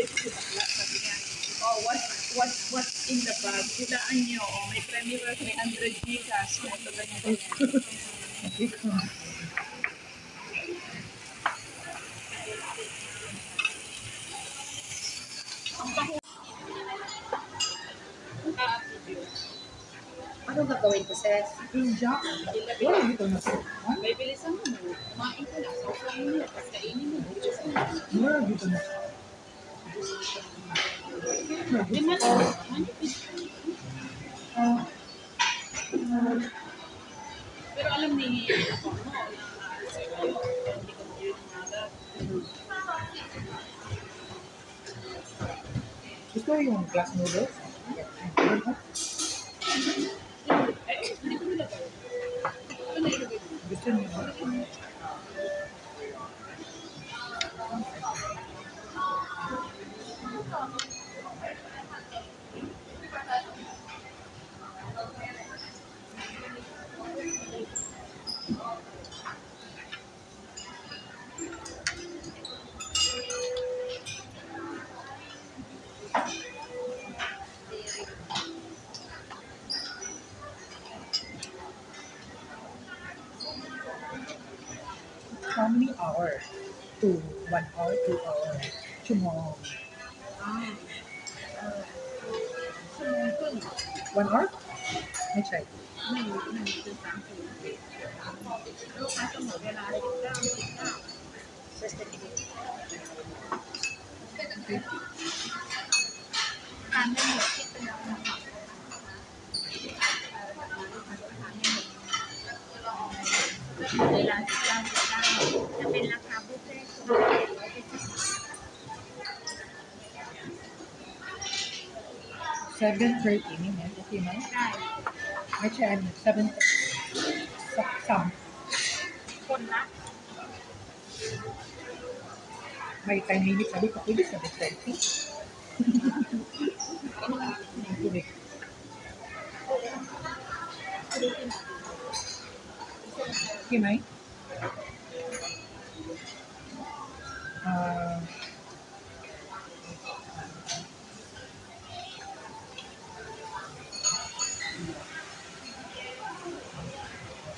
si bakla, sabi niya, oh, what's in the bag? Hulaan niyo, oh, may premium 300 gigas. Ito, ganyan. Ano gagawin ko, sis? Inja. Wala dito na. May bilisan mo. Kumain ka na. Sausayin mo. Tapos kainin mo. Bilisan mo. Wala dito na. Di man lang. Manipis. Pero alam ni ako mo, hindi ko yun umaga. Gusto yung glass noodles? Eh, hindi ko nilagay. Ito na ilagay mo. Gusto niyo? How many hours? 2, 1 hour, 2 hours. Tomorrow. 1 hour? May check.จะเป็นราคาบุฟเฟ่ต์ 7:30 minutes. Okay, ma'am? ได้ May check. 7. Some. คนละ May 10 minutes. Sabi ko, pwede 7:30. Tubig. Okay, May?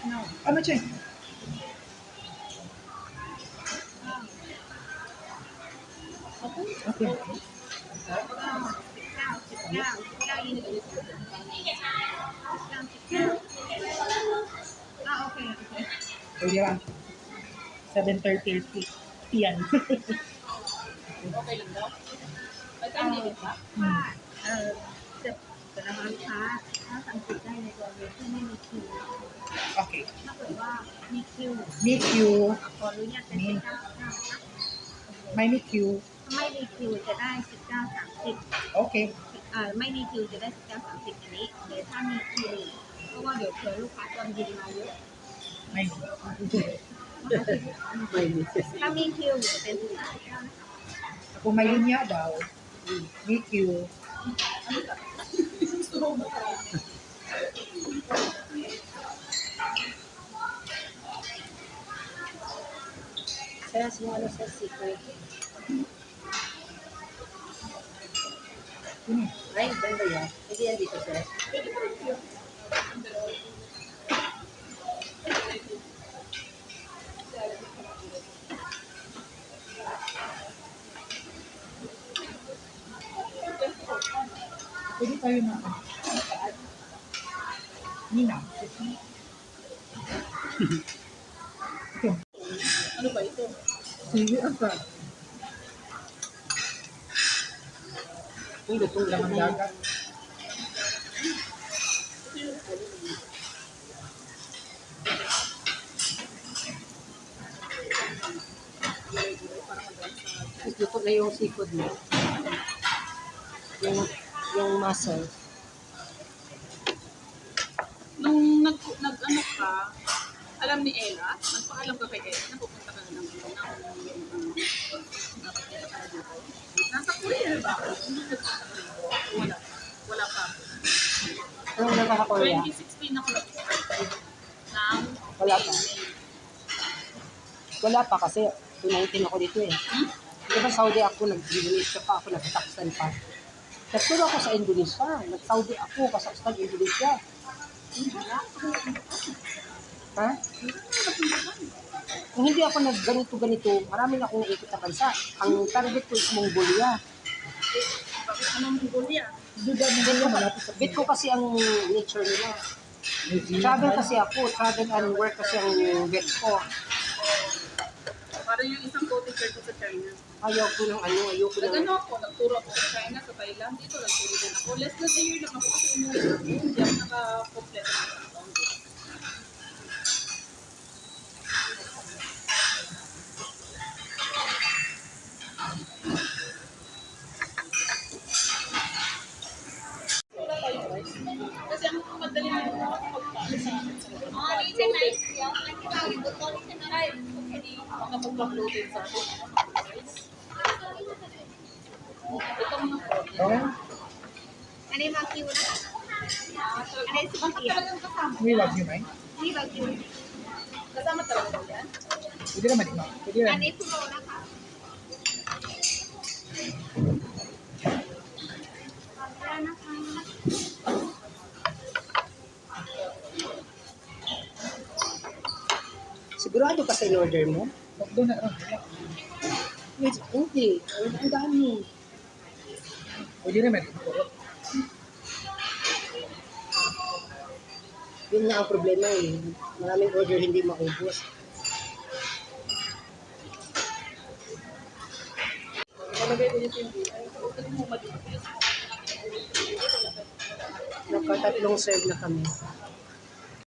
no Ano, Che? Okay. 19 20 โอเค Pwede lang. 7:30 p.m. Okay lang daw. May time limit ba? จะแต่ละร้านค้าถ้าสังเกตได้ในตัวเว็บที่ไม่มีคิว Okay. ถ้าเกิดว่ามีคิว Meet you. ขออนุญาตเป็น19นะคะ May meet you. ถ้าไม่มีคิวจะได้19 Okay. 30ไม่มีคิวจะได้19 30อันนี้เดี๋ยวถ้ามีคิวเพราะว่าเดี๋ยวเผื่อลูกค้าตอนเย็นมาเยอะ May. ถ้ามีคิวจะเป็น19นะคะ Kung may linya daw, meet you. Sis, yung ano sa secret. Ay, banda yan. Hindi yan dito, sis. Pwede tayo na. Nina. Okay. Ano ba ito? Sige, asa. Uy, lutong lang ang dagat. Luto na yung seafood mo. Yung muscle. Nung nag-ano ka, alam ni Ella, nagpaalam ka kay Ella, na pupunta ka na ng nasa Korea ba? Hindi nagpunta ka na. Wala pa. Anong nakaka-Korea? 2016 ako nag-start ng Wala pa. Wala pa kasi 2019 ako dito eh. Diba Saudi ako, nag-Indonesia pa ako, nag-Kazakhstan pa. Nagturo ako sa Indonesia. Nag-Saudi ako, Kazakhstan, Indonesia. Ha? Kung hindi ako nag-ganito-ganito, marami na akong naikot na bansa. Ang target ko is Mongolia. Bakit anong Mongolia? Bet ko kasi ang nature nila. Travel kasi ako, travel and work kasi ang bet ko. Parang yung isang co-teacher ko sa China. Ayaw ko ng ano, ayaw ko ng... Nag-ano ako, nagturo ako sa China, sa Thailand, dito nagturo din ako. Less than a year lang ako kasi umuwi ako. Hindi ako naka-complete. Kasi ang madali na yung makapagpaalis sa akin sa labas. Makapagpa-floating sa akin. Ito mga Okay? Ano yung mga kiwa na? Ano yung subakiya? We love you, right? Hindi ba kiwa? kasama talaga ba yan? Pwede naman, ikaw. Pwede Ano naman. yung subaw na ka? Wala na ka. Sigurado ka sa in-order mo? Dokdo na ron. Yes, hindi. Ang dami. Pwede naman, ikaw. Yun nga ang problema eh. Maraming order hindi maubos. Nalagay ko yung hindi. Ay, huwag mo madibutis. Nakatatlong serve na kami.